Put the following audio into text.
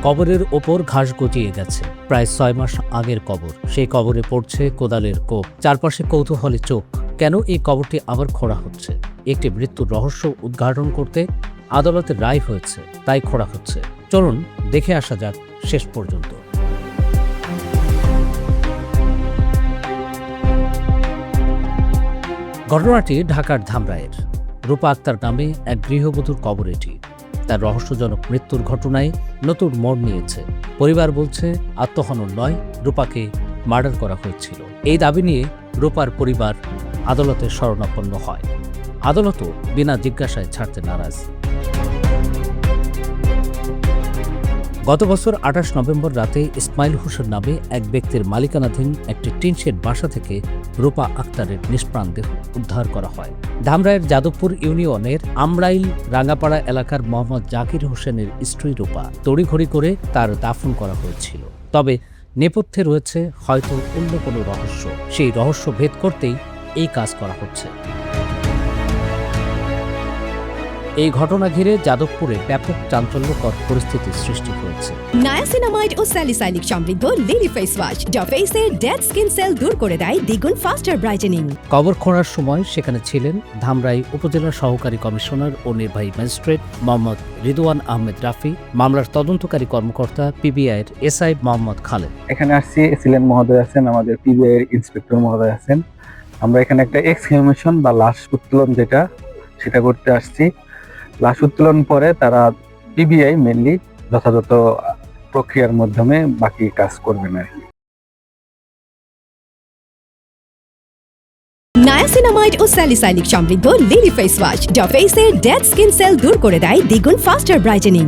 কবরের ওপর ঘাস গজিয়ে গেছে। প্রায় 6 মাস আগের কবর। সেই কবরে পড়ছে কোদালের কোপ, চারপাশে কৌতূহলী চোখ। কেন এই কবরটি আবার খোঁড়া হচ্ছে? একটি মৃত্যুর রহস্য উদ্ঘাটন করতে আদালতের রায় হয়েছে, তাই খোঁড়া হচ্ছে। চলুন দেখে আসা যাক শেষ পর্যন্ত। ঘটনাটি ঢাকার ধামরাইয়ের রূপা আক্তার নামে এক গৃহবধূর কবর এটি। তার রহস্যজনক মৃত্যুর ঘটনায় নতুন মোড় নিয়েছে। পরিবার বলছে আত্মহনন নয়, রূপাকে মার্ডার করা হয়েছিল। এই দাবি নিয়ে রূপার পরিবার আদালতের শরণাপন্ন হয়। আদালতও বিনা জিজ্ঞাসায় ছাড়তে নারাজ। গত বছর 28 নভেম্বর রাতে ইসমাইল হোসেন নামে এক ব্যক্তির মালিকানাধীন একটি টিনশেড বাসা থেকে রূপা আক্তারের নিষ্প্রাণ দেহ উদ্ধার করা হয়। ধামরাইয়ের যাদবপুর ইউনিয়নের আমরাইল রাঙ্গাপাড়া এলাকার মোহাম্মদ জাকির হোসেনের স্ত্রী রূপা তড়িঘড়ি করে তার দাফন করা হয়েছিল। তবে নেপথ্যে রয়েছে হয়তো অন্য কোনো রহস্য। সেই রহস্য ভেদ করতেই এই কাজ করা হচ্ছে। এই ঘটনা ঘিরে যাদবপুরে ব্যাপক চাঞ্চল্যকর পরিস্থিতির সৃষ্টি হয়েছে। নায়াসিনামাইড ও স্যালিসাইলিক সমৃদ্ধ লিলি ফেস ওয়াশ যা ফেসের ডেড স্কিন সেল দূর করে দেয় দ্বিগুণ ফাস্টার ব্রাইটেনিং। কবর খোঁড়ার সময় সেখানে ছিলেন ধামরাই উপজেলা সহকারী কমিশনার ও নির্বাহী ম্যাজিস্ট্রেট মোহাম্মদ রিদওয়ান আহমেদ রাফি, মামলার তদন্তকারী কর্মকর্তা পিবিআইয়ের এসআই মোহাম্মদ খালেদ। এখানে আসছি, এসিলেন মহোদয় আছেন, আমাদের পিবিআইয়ের ইন্সপেক্টর মহোদয় আছেন। আমরা এখানে একটা এক্সহিউমেশন বা লাশ উত্তোলন সেটা করতে আসছি। লাশ উত্তোলন পরে তারা পিবিআই মেনলি যথাযথ প্রক্রিয়ার মাধ্যমে বাকি কাজ করবেন আর কি। নায়াসিনামাইড ও স্যালিসাইলিক সমৃদ্ধ লিলি ফেস ওয়াশ যা ফেসের ডেড স্কিন সেল দূর করে দেয় দ্বিগুণ ফাস্টার ব্রাইটেনিং।